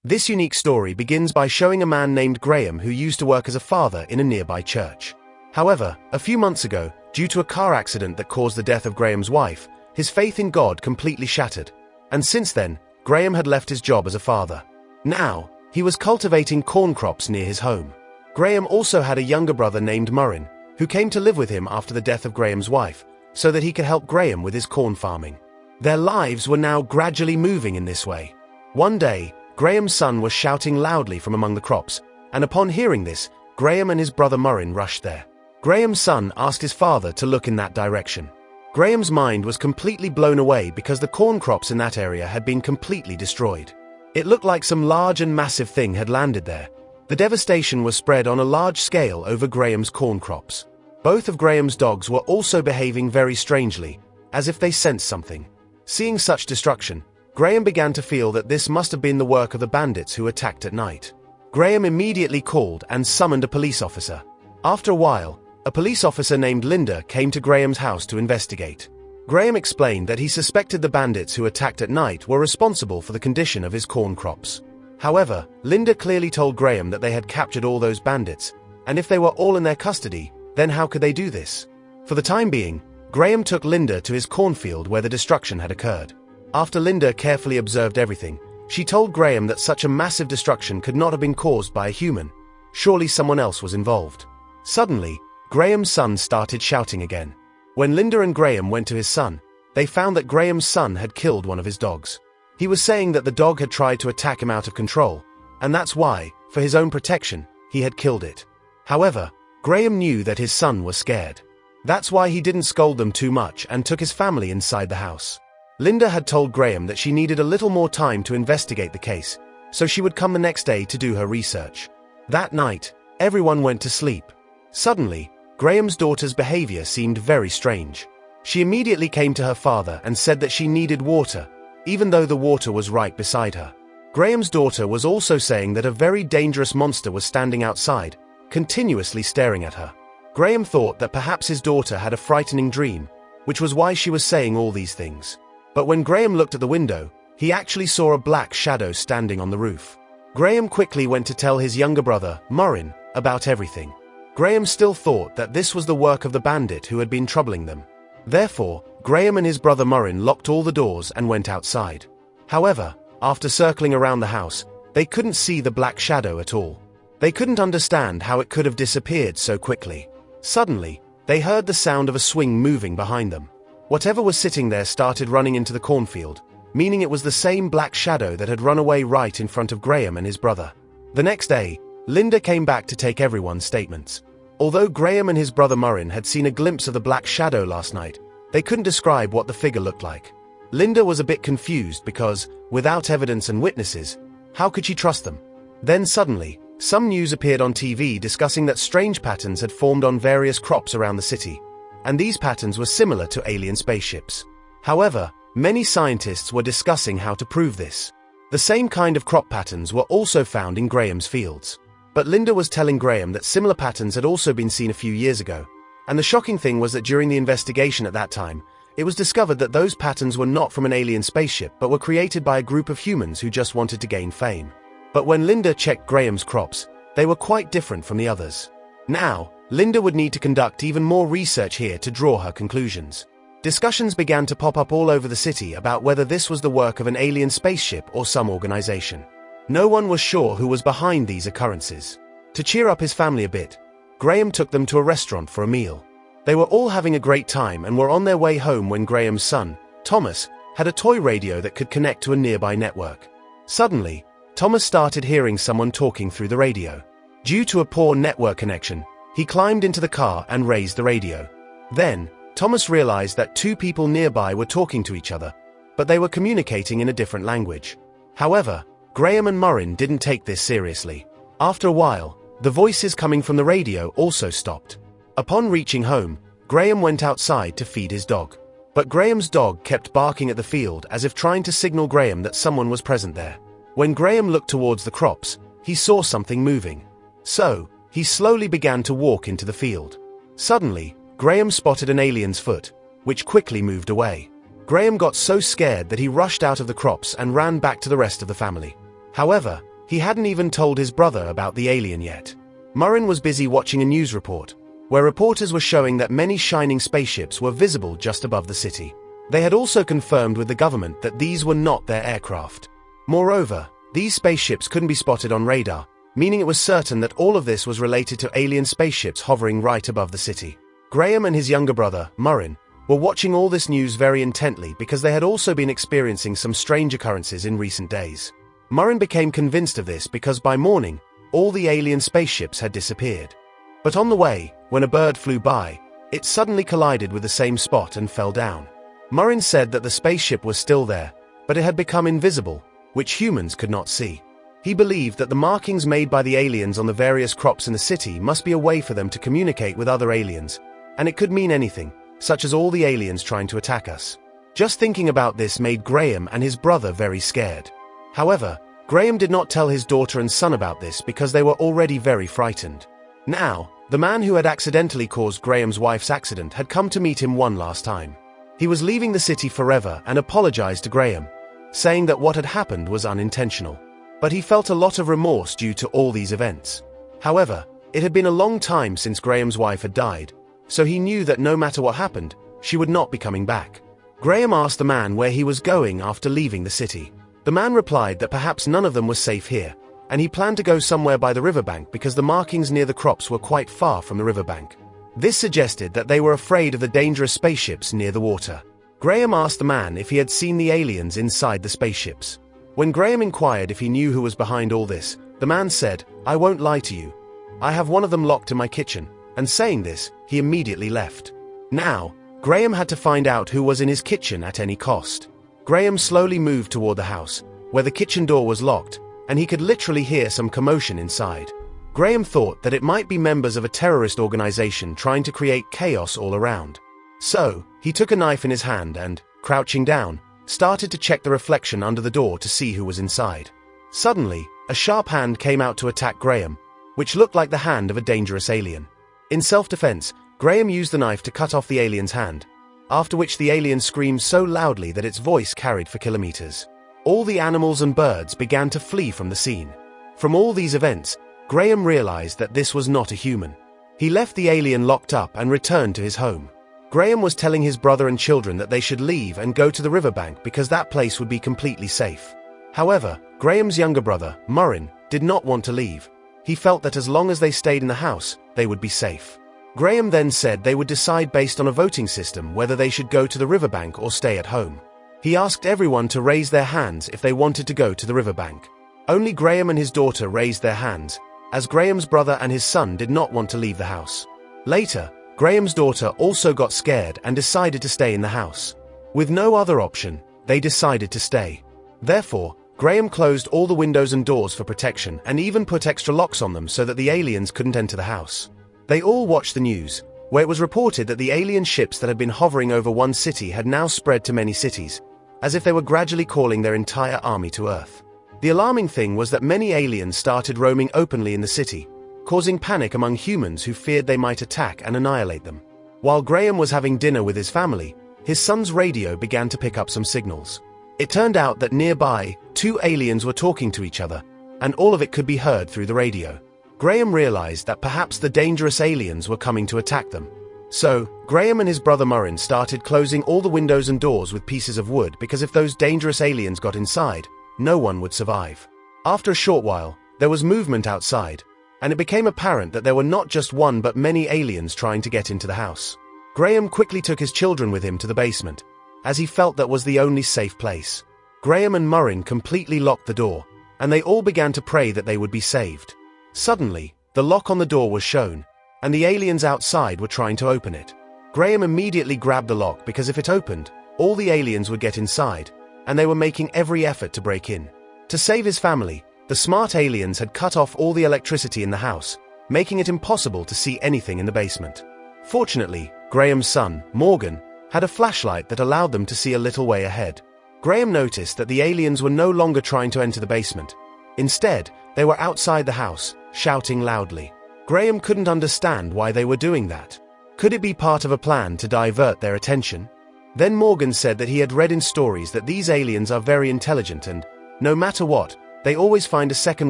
This unique story begins by showing a man named Graham who used to work as a father in a nearby church. However, a few months ago, due to a car accident that caused the death of Graham's wife, his faith in God completely shattered. And since then, Graham had left his job as a father. Now, he was cultivating corn crops near his home. Graham also had a younger brother named Murrin, who came to live with him after the death of Graham's wife, so that he could help Graham with his corn farming. Their lives were now gradually moving in this way. One day, Graham's son was shouting loudly from among the crops, and upon hearing this, Graham and his brother Murrin rushed there. Graham's son asked his father to look in that direction. Graham's mind was completely blown away because the corn crops in that area had been completely destroyed. It looked like some large and massive thing had landed there. The devastation was spread on a large scale over Graham's corn crops. Both of Graham's dogs were also behaving very strangely, as if they sensed something. Seeing such destruction, Graham began to feel that this must have been the work of the bandits who attacked at night. Graham immediately called and summoned a police officer. After a while, a police officer named Linda came to Graham's house to investigate. Graham explained that he suspected the bandits who attacked at night were responsible for the condition of his corn crops. However, Linda clearly told Graham that they had captured all those bandits, and if they were all in their custody, then how could they do this? For the time being, Graham took Linda to his cornfield where the destruction had occurred. After Linda carefully observed everything, she told Graham that such a massive destruction could not have been caused by a human. Surely someone else was involved. Suddenly, Graham's son started shouting again. When Linda and Graham went to his son, they found that Graham's son had killed one of his dogs. He was saying that the dog had tried to attack him out of control, and that's why, for his own protection, he had killed it. However, Graham knew that his son was scared. That's why he didn't scold them too much and took his family inside the house. Linda had told Graham that she needed a little more time to investigate the case, so she would come the next day to do her research. That night, everyone went to sleep. Suddenly, Graham's daughter's behavior seemed very strange. She immediately came to her father and said that she needed water, even though the water was right beside her. Graham's daughter was also saying that a very dangerous monster was standing outside, continuously staring at her. Graham thought that perhaps his daughter had a frightening dream, which was why she was saying all these things. But when Graham looked at the window, he actually saw a black shadow standing on the roof. Graham quickly went to tell his younger brother, Murrin, about everything. Graham still thought that this was the work of the bandit who had been troubling them. Therefore, Graham and his brother Murrin locked all the doors and went outside. However, after circling around the house, they couldn't see the black shadow at all. They couldn't understand how it could have disappeared so quickly. Suddenly, they heard the sound of a swing moving behind them. Whatever was sitting there started running into the cornfield, meaning it was the same black shadow that had run away right in front of Graham and his brother. The next day, Linda came back to take everyone's statements. Although Graham and his brother Murrin had seen a glimpse of the black shadow last night, they couldn't describe what the figure looked like. Linda was a bit confused because, without evidence and witnesses, how could she trust them? Then suddenly, some news appeared on TV discussing that strange patterns had formed on various crops around the city, and these patterns were similar to alien spaceships. However, many scientists were discussing how to prove this. The same kind of crop patterns were also found in Graham's fields. But Linda was telling Graham that similar patterns had also been seen a few years ago, and the shocking thing was that during the investigation at that time, it was discovered that those patterns were not from an alien spaceship but were created by a group of humans who just wanted to gain fame. But when Linda checked Graham's crops, they were quite different from the others. Now, Linda would need to conduct even more research here to draw her conclusions. Discussions began to pop up all over the city about whether this was the work of an alien spaceship or some organization. No one was sure who was behind these occurrences. To cheer up his family a bit, Graham took them to a restaurant for a meal. They were all having a great time and were on their way home when Graham's son, Thomas, had a toy radio that could connect to a nearby network. Suddenly, Thomas started hearing someone talking through the radio. Due to a poor network connection, he climbed into the car and raised the radio. Then, Thomas realized that two people nearby were talking to each other, but they were communicating in a different language. However, Graham and Murrin didn't take this seriously. After a while, the voices coming from the radio also stopped. Upon reaching home, Graham went outside to feed his dog. But Graham's dog kept barking at the field as if trying to signal Graham that someone was present there. When Graham looked towards the crops, he saw something moving. So, he slowly began to walk into the field. Suddenly, Graham spotted an alien's foot, which quickly moved away. Graham got so scared that he rushed out of the crops and ran back to the rest of the family. However, He hadn't even told his brother about the alien yet. Murrin was busy watching a news report, where reporters were showing that many shining spaceships were visible just above the city. They had also confirmed with the government that these were not their aircraft. Moreover, these spaceships couldn't be spotted on radar, meaning it was certain that all of this was related to alien spaceships hovering right above the city. Graham and his younger brother, Murrin, were watching all this news very intently because they had also been experiencing some strange occurrences in recent days. Murrin became convinced of this because by morning, all the alien spaceships had disappeared. But on the way, when a bird flew by, it suddenly collided with the same spot and fell down. Murrin said that the spaceship was still there, but it had become invisible, which humans could not see. He believed that the markings made by the aliens on the various crops in the city must be a way for them to communicate with other aliens, and it could mean anything, such as all the aliens trying to attack us. Just thinking about this made Graham and his brother very scared. However, Graham did not tell his daughter and son about this because they were already very frightened. Now, the man who had accidentally caused Graham's wife's accident had come to meet him one last time. He was leaving the city forever and apologized to Graham, saying that what had happened was unintentional. But he felt a lot of remorse due to all these events. However, it had been a long time since Graham's wife had died, so he knew that no matter what happened, she would not be coming back. Graham asked the man where he was going after leaving the city. The man replied that perhaps none of them was safe here, and he planned to go somewhere by the riverbank because the markings near the crops were quite far from the riverbank. This suggested that they were afraid of the dangerous spaceships near the water. Graham asked the man if he had seen the aliens inside the spaceships. When Graham inquired if he knew who was behind all this, the man said, "I won't lie to you. I have one of them locked in my kitchen," and saying this, he immediately left. Now, Graham had to find out who was in his kitchen at any cost. Graham slowly moved toward the house, where the kitchen door was locked, and he could literally hear some commotion inside. Graham thought that it might be members of a terrorist organization trying to create chaos all around. So, he took a knife in his hand and, crouching down, started to check the reflection under the door to see who was inside. Suddenly, a sharp hand came out to attack Graham, which looked like the hand of a dangerous alien. In self-defense, Graham used the knife to cut off the alien's hand, after which the alien screamed so loudly that its voice carried for kilometers. All the animals and birds began to flee from the scene. From all these events, Graham realized that this was not a human. He left the alien locked up and returned to his home. Graham was telling his brother and children that they should leave and go to the riverbank because that place would be completely safe. However, Graham's younger brother, Murrin, did not want to leave. He felt that as long as they stayed in the house, they would be safe. Graham then said they would decide based on a voting system whether they should go to the riverbank or stay at home. He asked everyone to raise their hands if they wanted to go to the riverbank. Only Graham and his daughter raised their hands, as Graham's brother and his son did not want to leave the house. Later, Graham's daughter also got scared and decided to stay in the house. With no other option, they decided to stay. Therefore, Graham closed all the windows and doors for protection and even put extra locks on them so that the aliens couldn't enter the house. They all watched the news, where it was reported that the alien ships that had been hovering over one city had now spread to many cities, as if they were gradually calling their entire army to Earth. The alarming thing was that many aliens started roaming openly in the city, causing panic among humans who feared they might attack and annihilate them. While Graham was having dinner with his family, his son's radio began to pick up some signals. It turned out that nearby, two aliens were talking to each other, and all of it could be heard through the radio. Graham realized that perhaps the dangerous aliens were coming to attack them. So, Graham and his brother Murrin started closing all the windows and doors with pieces of wood because if those dangerous aliens got inside, no one would survive. After a short while, there was movement outside, and it became apparent that there were not just one but many aliens trying to get into the house. Graham quickly took his children with him to the basement, as he felt that was the only safe place. Graham and Murrin completely locked the door, and they all began to pray that they would be saved. Suddenly, the lock on the door was shown, and the aliens outside were trying to open it. Graham immediately grabbed the lock because if it opened, all the aliens would get inside, and they were making every effort to break in. To save his family, the smart aliens had cut off all the electricity in the house, making it impossible to see anything in the basement. Fortunately, Graham's son, Morgan, had a flashlight that allowed them to see a little way ahead. Graham noticed that the aliens were no longer trying to enter the basement. Instead, they were outside the house, shouting loudly. Graham couldn't understand why they were doing that. Could it be part of a plan to divert their attention? Then Morgan said that he had read in stories that these aliens are very intelligent and, no matter what, they always find a second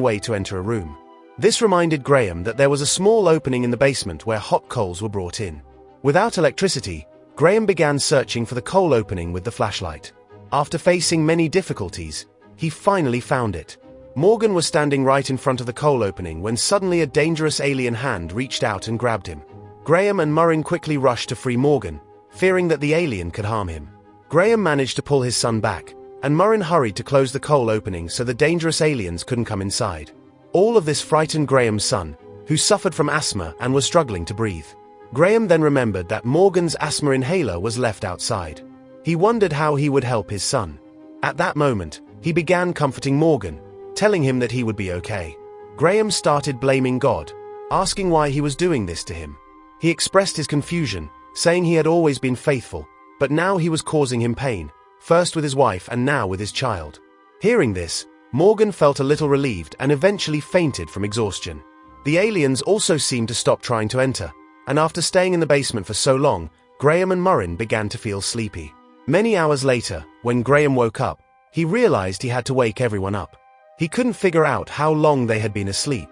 way to enter a room. This reminded Graham that there was a small opening in the basement where hot coals were brought in. Without electricity, Graham began searching for the coal opening with the flashlight. After facing many difficulties, he finally found it. Morgan was standing right in front of the coal opening when suddenly a dangerous alien hand reached out and grabbed him. Graham and Murrin quickly rushed to free Morgan, fearing that the alien could harm him. Graham managed to pull his son back, and Murrin hurried to close the coal opening so the dangerous aliens couldn't come inside. All of this frightened Graham's son, who suffered from asthma and was struggling to breathe. Graham then remembered that Morgan's asthma inhaler was left outside. He wondered how he would help his son. At that moment, he began comforting Morgan, telling him that he would be okay. Graham started blaming God, asking why he was doing this to him. He expressed his confusion, saying he had always been faithful, but now he was causing him pain, first with his wife and now with his child. Hearing this, Morgan felt a little relieved and eventually fainted from exhaustion. The aliens also seemed to stop trying to enter, and after staying in the basement for so long, Graham and Murrin began to feel sleepy. Many hours later, when Graham woke up, he realized he had to wake everyone up. He couldn't figure out how long they had been asleep.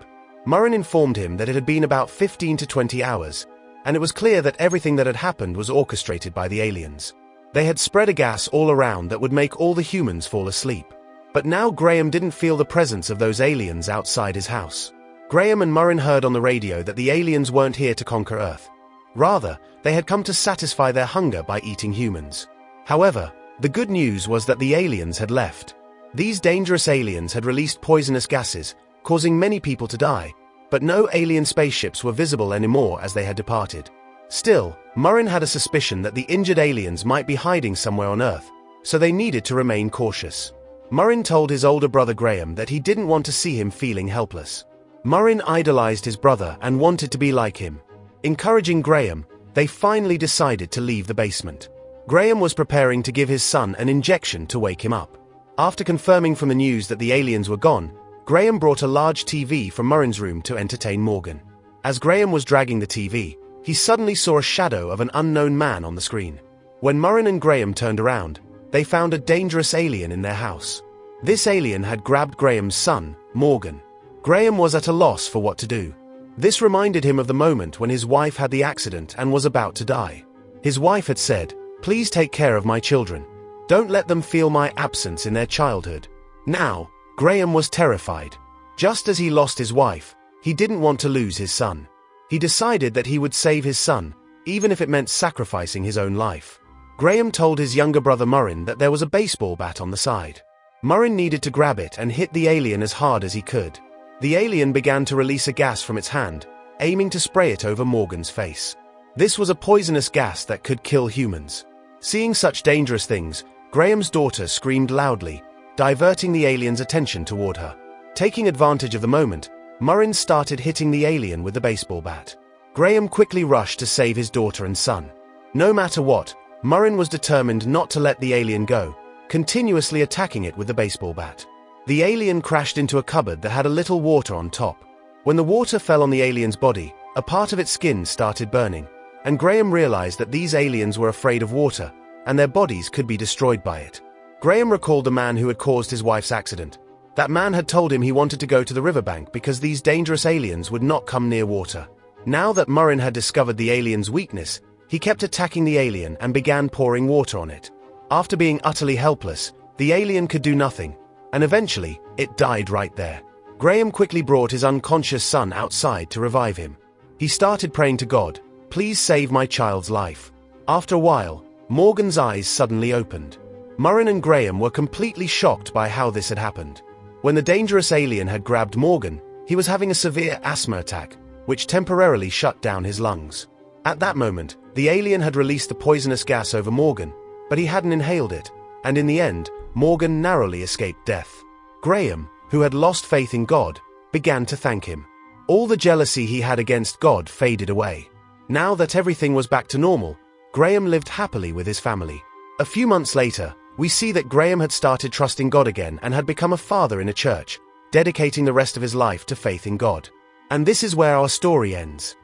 Murrin informed him that it had been about 15 to 20 hours, and it was clear that everything that had happened was orchestrated by the aliens. They had spread a gas all around that would make all the humans fall asleep. But now Graham didn't feel the presence of those aliens outside his house. Graham and Murrin heard on the radio that the aliens weren't here to conquer Earth. Rather, they had come to satisfy their hunger by eating humans. However, the good news was that the aliens had left. These dangerous aliens had released poisonous gases, causing many people to die, but no alien spaceships were visible anymore as they had departed. Still, Murrin had a suspicion that the injured aliens might be hiding somewhere on Earth, so they needed to remain cautious. Murrin told his older brother Graham that he didn't want to see him feeling helpless. Murrin idolized his brother and wanted to be like him. Encouraging Graham, they finally decided to leave the basement. Graham was preparing to give his son an injection to wake him up. After confirming from the news that the aliens were gone, Graham brought a large TV from Murrin's room to entertain Morgan. As Graham was dragging the TV, he suddenly saw a shadow of an unknown man on the screen. When Murrin and Graham turned around, they found a dangerous alien in their house. This alien had grabbed Graham's son, Morgan. Graham was at a loss for what to do. This reminded him of the moment when his wife had the accident and was about to die. His wife had said, "Please take care of my children. Don't let them feel my absence in their childhood." Now, Graham was terrified. Just as he lost his wife, he didn't want to lose his son. He decided that he would save his son, even if it meant sacrificing his own life. Graham told his younger brother Murrin that there was a baseball bat on the side. Murrin needed to grab it and hit the alien as hard as he could. The alien began to release a gas from its hand, aiming to spray it over Morgan's face. This was a poisonous gas that could kill humans. Seeing such dangerous things, Graham's daughter screamed loudly, diverting the alien's attention toward her. Taking advantage of the moment, Murrin started hitting the alien with the baseball bat. Graham quickly rushed to save his daughter and son. No matter what, Murrin was determined not to let the alien go, continuously attacking it with the baseball bat. The alien crashed into a cupboard that had a little water on top. When the water fell on the alien's body, a part of its skin started burning, and Graham realized that these aliens were afraid of water, and their bodies could be destroyed by it. Graham recalled the man who had caused his wife's accident. That man had told him he wanted to go to the riverbank because these dangerous aliens would not come near water. Now that Murrin had discovered the alien's weakness, he kept attacking the alien and began pouring water on it. After being utterly helpless, the alien could do nothing, and eventually, it died right there. Graham quickly brought his unconscious son outside to revive him. He started praying to God, "Please save my child's life." After a while, Morgan's eyes suddenly opened. Murrin and Graham were completely shocked by how this had happened. When the dangerous alien had grabbed Morgan, he was having a severe asthma attack, which temporarily shut down his lungs. At that moment, the alien had released the poisonous gas over Morgan, but he hadn't inhaled it, and in the end, Morgan narrowly escaped death. Graham, who had lost faith in God, began to thank him. All the jealousy he had against God faded away. Now that everything was back to normal, Graham lived happily with his family. A few months later, we see that Graham had started trusting God again and had become a father in a church, dedicating the rest of his life to faith in God. And this is where our story ends.